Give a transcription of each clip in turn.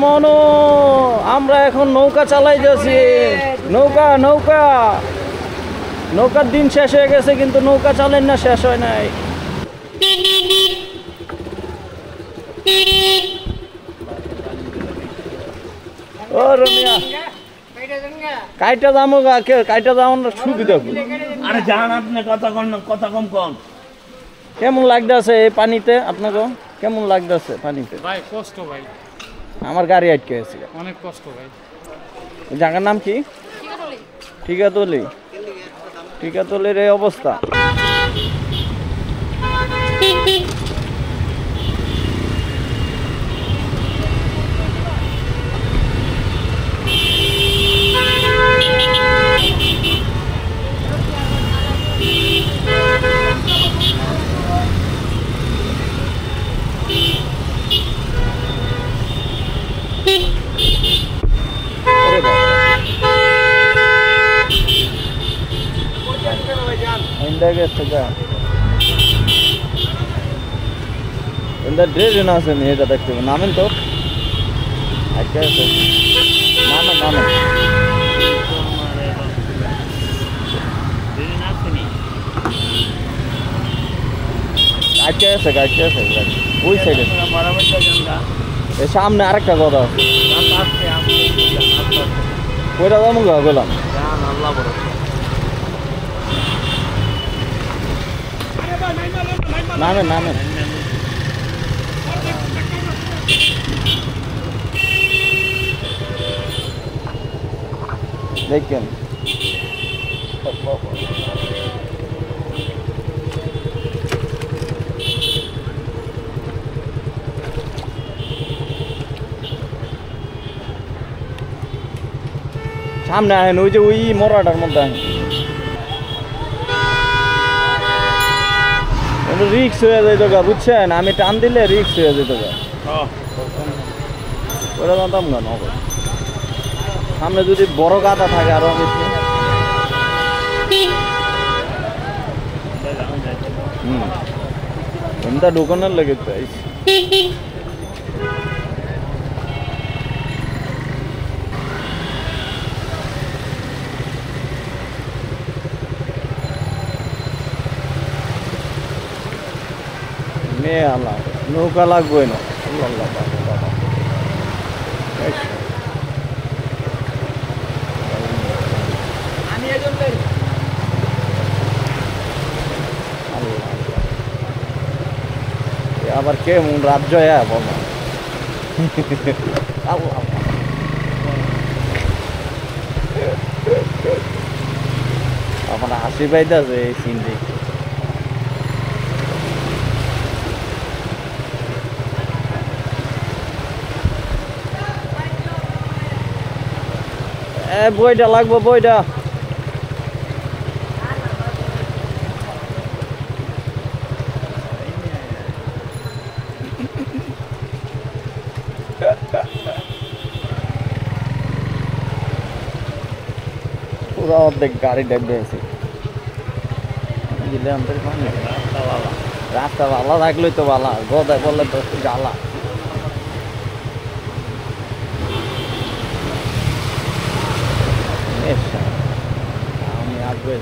মনো, আমরা এখন নৌকা চালাই যাচ্ছি। নৌকা নৌকা নৌকার দিন শেষ হয়ে গেছে, কিন্তু নৌকা চালেন না, শেষ হয় নাই। ও রমিয়া, কাইটা যাবো গা, কাইটা যাওয়ার সুবিধা। আরে যান আপনি কথা কম কম। কেমন লাগতেছে এই পানিতে? আপনাকে কেমন লাগতেছে পানিতে? ভাই কষ্ট ভাই, আমার গাড়ি আটকে আছে, অনেক কষ্ট ভাই। জায়গার নাম কি? ঠিকাতলি। ঠিকাতলির এই অবস্থা। ড্রেন আছে এটা দেখতে নামেন তো, আচ্ছা নামেন নামেন। আচ্ছা আছে গাড়ি আছে, ওই সাইডে সামনে আরেকটা কথা আছে, ওইটা যেমন গেলাম। নামেন নামেন। দেখেন সামনে আহেন, ওই যে ওই মরাটার মধ্যে আহেন। রিক্স হয়ে যেত গা, বুঝছেন? আমি টান দিলে রিক্স হয়ে যেত গা, ওটা জানতাম কেন। সামনে যদি বড় গাদা থাকে আরো বেশি। এমটা দোকানের লেগে চাইছি। মেয়ে আল্লাহ, নৌকা লাগবে না। আবার কেমন রাজ্য বল, আপনার হাসি পাইতেছে এই সিন দেখে। বইটা লাগবো, বইটা পুরো অর্ধেক গাড়ি ডেবে আছে। রাস্তা ভালো থাকলেই তো ভালো, গদায় বললে তো জ্বালা। আমি আসবে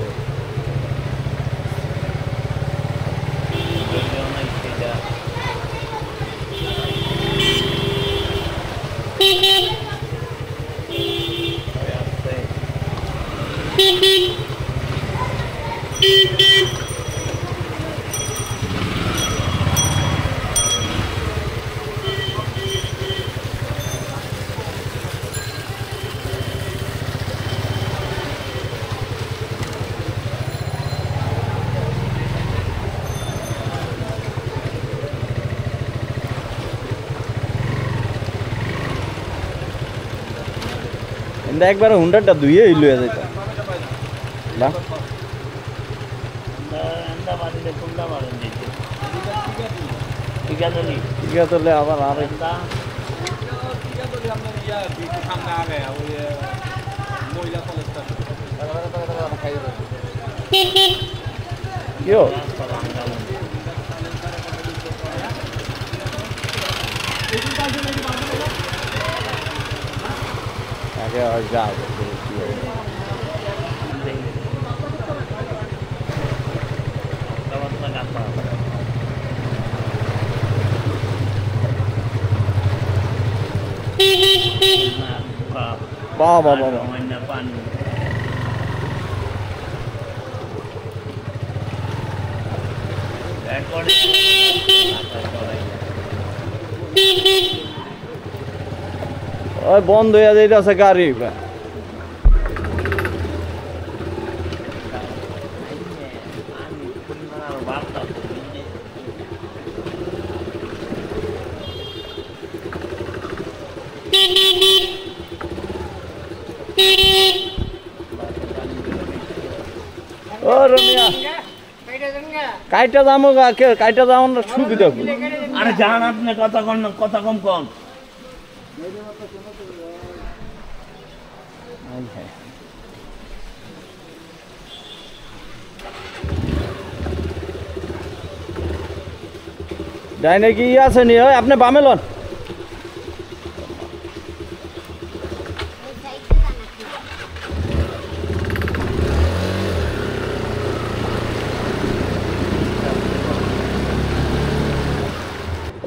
একবার হুন্ডারটা ধুয়ে লইয়া যাইত না। ঠিক আছে আবার আর আগে আর যাও বাবা বাবা পানি ওই বন্ধ হয়ে যাইতেছে গাড়ি ও রমিয়া কাইটা যাবো কাইটা যাওয়ার সুবিধা আরে যান আপনি কথা কম কন ডাইনে কি আছে নি ওই আপনি বামে লন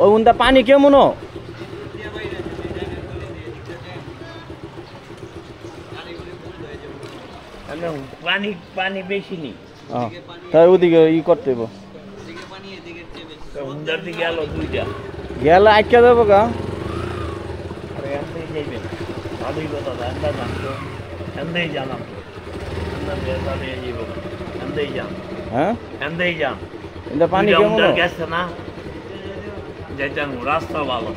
ওই উনটা পানি কেমন পানি পানি বেশি নেই তাই ওদিকে ই করতে হইব হুন্ডার দিকে গেল দুইটা গেলে আটকে যাবো গা আরে এমনি যাইবেন ভালোই কথা দাদা জানতো এমনি জানাম এমনি যান হ্যাঁ এমনি যান এটা পানি কেমন গেছে না যাইতেন রাস্তা ভালো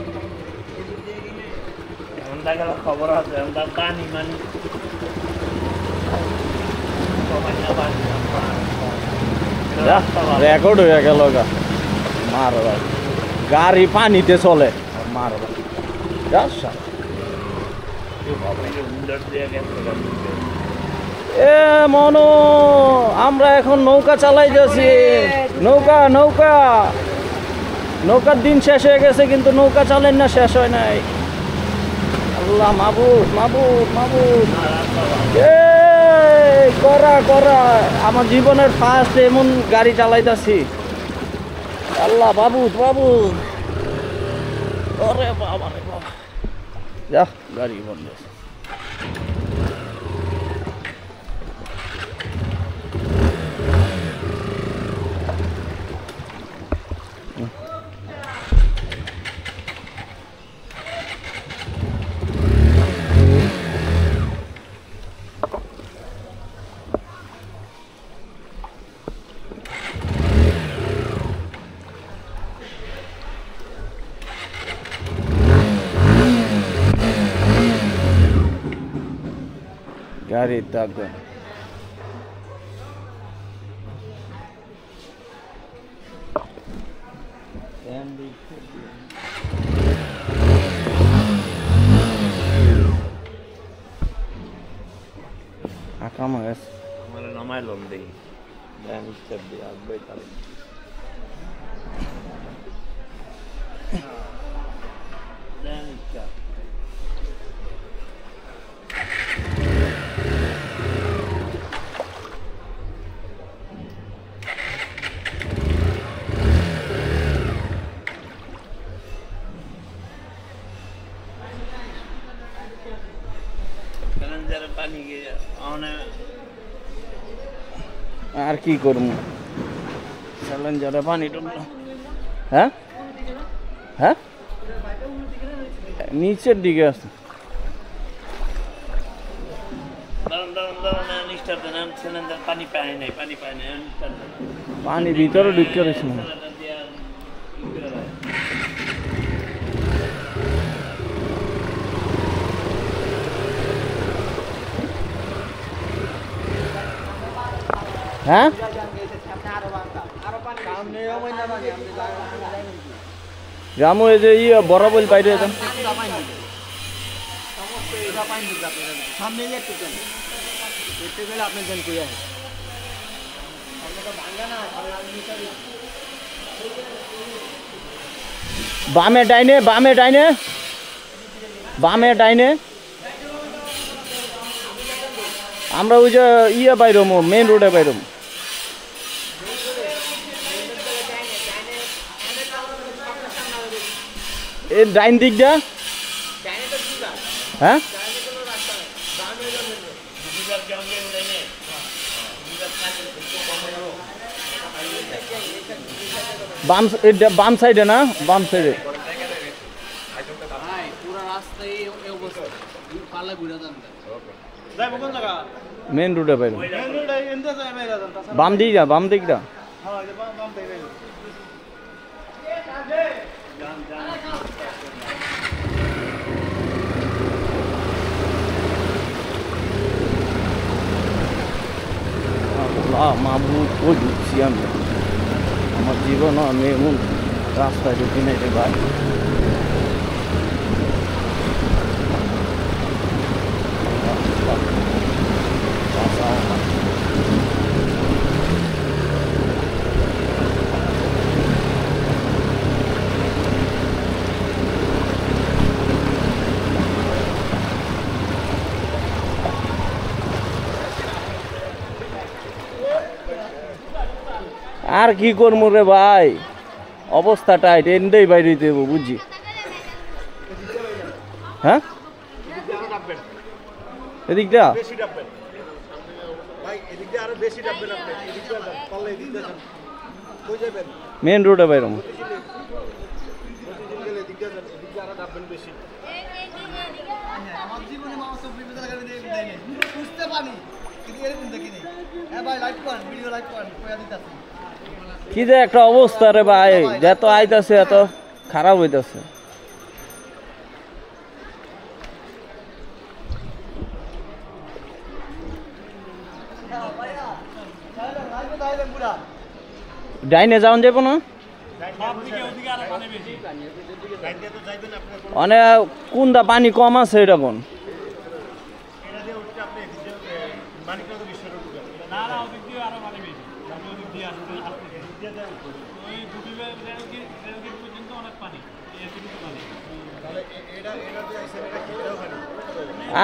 এমনটা গেল খবর আছে এমনটা পানি মানি রেকর্ড হয়ে গেল গা মার গাড়ি পানিতে চলে মার এ মনো আমরা এখন নৌকা চালাই যাচ্ছি নৌকা নৌকা নৌকার দিন শেষ হয়ে গেছে কিন্তু নৌকা চালেন না শেষ হয় নাই আল্লাহ মাবুদ মাবুদ মাবুদ করা করা আমার জীবনের ফার্স্ট এমন গাড়ি চালাইতাছি আল্লাহ বাবুদ বাবুদ ওরে বাবা রে বাবা যা গাড়ি বন্ধ গাড়ি থাকবে আকামা গেছে আমার নামাই লোন দেখি স্টেপ দিয়ে আসবে তাহলে আর কি করবো চ্যালেঞ্জারে পানি ঢুকলো হ্যাঁ হ্যাঁ নিচের দিকে আছে পানি পায় নাই পানি ভিতরে ঢুকে রয়েছে না হ্যাঁ রামু এই যে বড় বল বাইরে যেতাম বামে ডাইনে বামে ডাইনে বামে ডাইনে আমরা ওই যে ইয়ে বাইরম মেইন রোডে বাইরম এই ডাইন দিকটা হ্যাঁ বাম সাইডে না বাম সাইডে মেন রোডে বাইরে বাম দিকটা মাহবুব কই ঢুকছি আমি আমার জীবন আমি এমন রাস্তায় ঢুকি নাই রে ভাই আর কি করবো রে ভাই অবস্থা টাইট এন্ডেই বাইরে দেবো বুঝছি হ্যাঁ এদিকটা মেন রোডে বাইরে কি যে একটা অবস্থা রে ভাই যত আইতাছে এত খারাপ হইতাছে ডাইনে যাওয়া যাবো না মানে কোনটা পানি কম আছে এটা কোন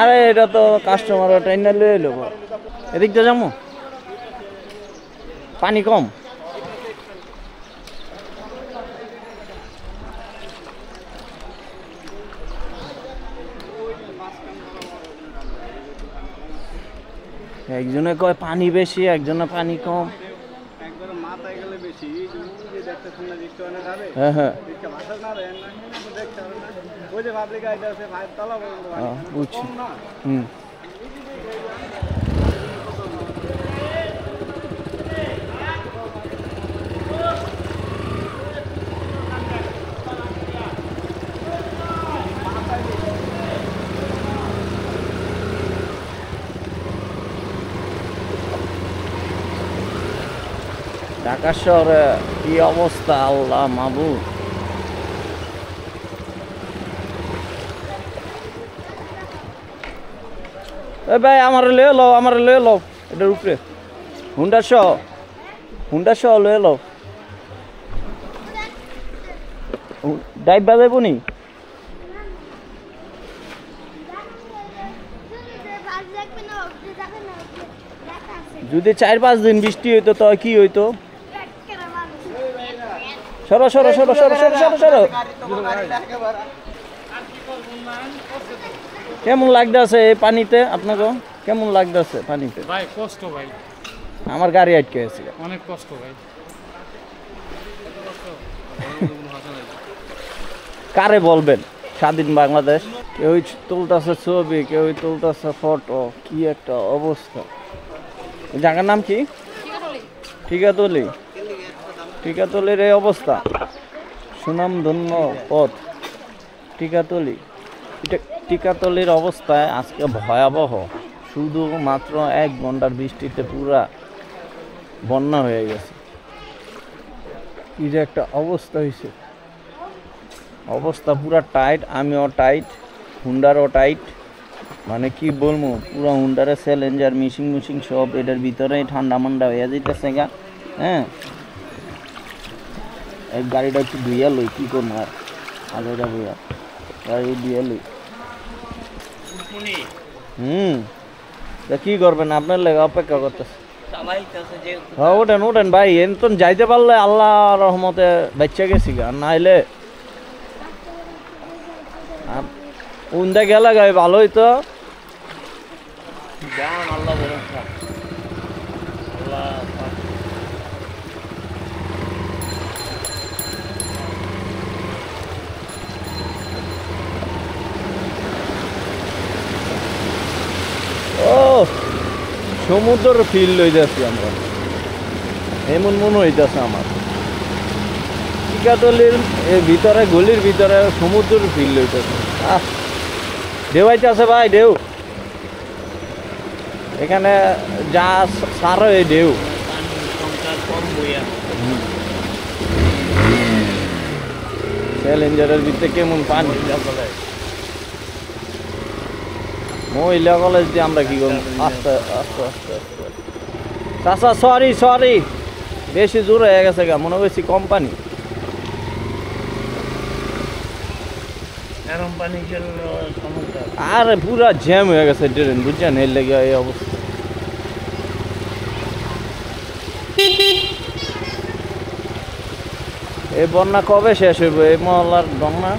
আরে এটা তো কাস্টমার ট্রেনার লয়ে এলো এদিকটা যাবো পানি কম একজনে কয় পানি বেশি একজনে পানি কম একবার মাথায় গেলে বেশি যে দেখতেছেন না রিক্সা অনেক হবে হ্যাঁ হ্যাঁ রিক্সা ভাষা না দেন না দেখতে হবে না ওই যে পাবলিক আইতে আছে ভাই তলা বুঝছি হুম ঢাকা শহরে কি অবস্থা আল্লাহ মাহবুব ভাই আমার লয়ে লো এটার উপরে হুন্ডা সহ লয়ে লো ডাইভ বাজাইব নি যদি 4-5 দিন বৃষ্টি হইতো তো কি হইতো সরো কেমন লাগতেছে এই পানিতে আপনাকে কেমন লাগতেছে পানিতে ভাই কষ্ট ভাই আমার গাড়ি আটকে আছে অনেক কষ্ট ভাই কারে বলবেন স্বাধীন বাংলাদেশ কেউ তুলতেছে ছবি কেউ তুলতেছে ফটো কি একটা অবস্থা জায়গার নাম কি টিকাতলির এই অবস্থা সুনামধন্য পথ টিকাতলির অবস্থায় আজকে ভয়াবহ শুধুমাত্র 1 ঘন্টার বৃষ্টিতে পুরা বন্যা হয়ে গেছে কি যে একটা অবস্থা হয়েছে অবস্থা পুরা টাইট আমিও টাইট হুন্ডারও টাইট মানে কি বলবো পুরো হুন্ডারের চ্যালেঞ্জার মিশিং সব এটার ভিতরেই ঠান্ডা মান্ডা হয়ে যেতেছে গা হ্যাঁ এই গাড়িটা একটু ধুইয়া লই কি করবো আর আগে যাবো গাড়ি ধুইয়া লই তা কি করবেন আপনার লেগে অপেক্ষা করতেছে চালাইতেছে যেহেতু হ্যাঁ ওঠেন ওঠেন ভাই এনতন যাইতে পারলে আল্লাহ রহমতে বাচ্চা গেছি গা না হইলে উন্দা গেলে গাই ভালোই তো যান আল্লাহ ভরসা আল্লাহ পাক। ও সমুদ্র ফিল লই যাচ্ছি আমরা এমন মনে হইতেছে আমার টিকাতলির এই ভিতরে গলির ভিতরে সমুদ্র ফিল লইতেছে ঢেউ আইতেছে ভাই ঢেউ এখানে যা সার এই ঢেউ পানি সংখ্যা কম বইয়া চ্যালেঞ্জারের ভিতরে কেমন পানি বলে মহিলা কলেজ দিয়ে আমরা কি করবো আস্তে আস্তে আস্তে আস্তে চাচা সরি সরি বেশি জোর হয়ে গেছে গা মনে করছি কোম্পানি গরম পানি খেলে সমস্যা আর পুরা জ্যাম হয়ে গেছে ট্রেন বুঝছেন এর লেগে এই অবস্থা এই বন্যা কবে শেষ হইব এই মহল্লার বন্যা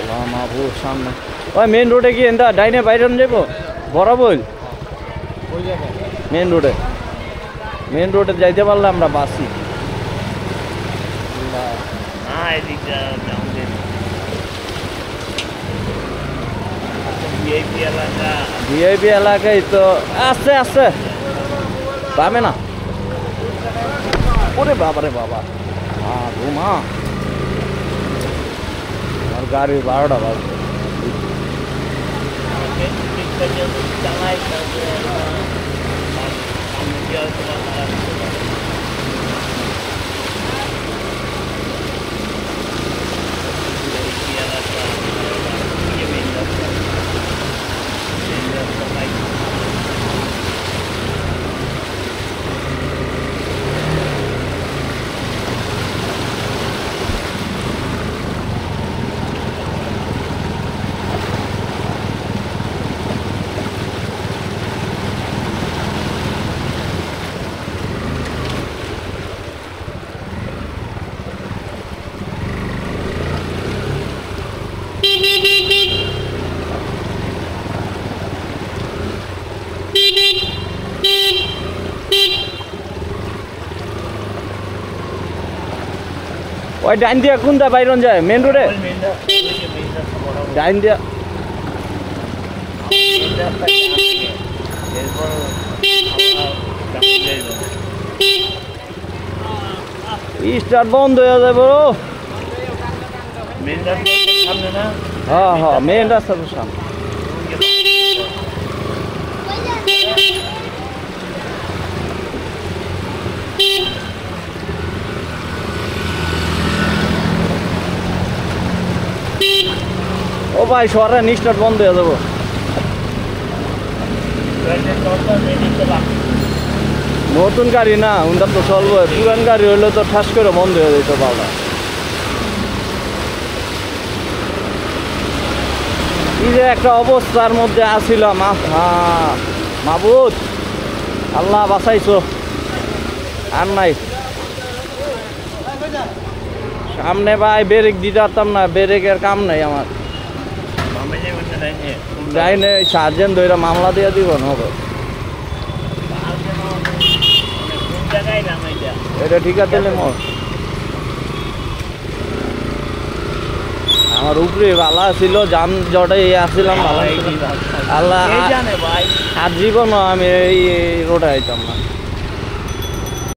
আল্লাহ মাহবুব সামনে ওই মেন রোডে কি এনটা ডাইনে বাইরে যাব বরাবর ওই জায়গায় মেন রোডে যাইতে পারলে আমরা বাসি না এদিকটা যাও দেন ভিআইপি এলাকা ভিআইপি এলাকায় তো আস্তে আস্তে পাবে না ওরে বাবা রে বাবা ঘুমা আর গাড়ি 12টা বাজবে চালাই ওই ডাইন দিয়া কোনটা বাইরন যায় মেন রোডে ডাইন দিয়া স্টার্ট বন্ধ হয়ে যাবে হ্যাঁ হ্যাঁ মেন রাস্তা তো সামনে ও ভাই শহরের স্টার্ট বন্ধ হয়ে যাবো নতুন গাড়ি না ওটা তো চলবো পুরান গাড়ি হইলে তো ঠাস করে বন্ধ হয়ে যেত বাবা এই যে একটা অবস্থার মধ্যে আসিলাম মাহবুদ আল্লাহ বাঁচাইছো আর নাই সামনে ভাই ব্রেক দিতে পারতাম না ব্রেকের কাম নাই আমার ডাইনে সার্জেন্ট ধরে মামলা দিয়ে দিব হবে এটা ঠিক আছে মোর আমার উপরে ভালো ছিল জান জটে আসছিলাম ভালো আল্লাহ আর জীবন আমি এই রোডে আইতাম না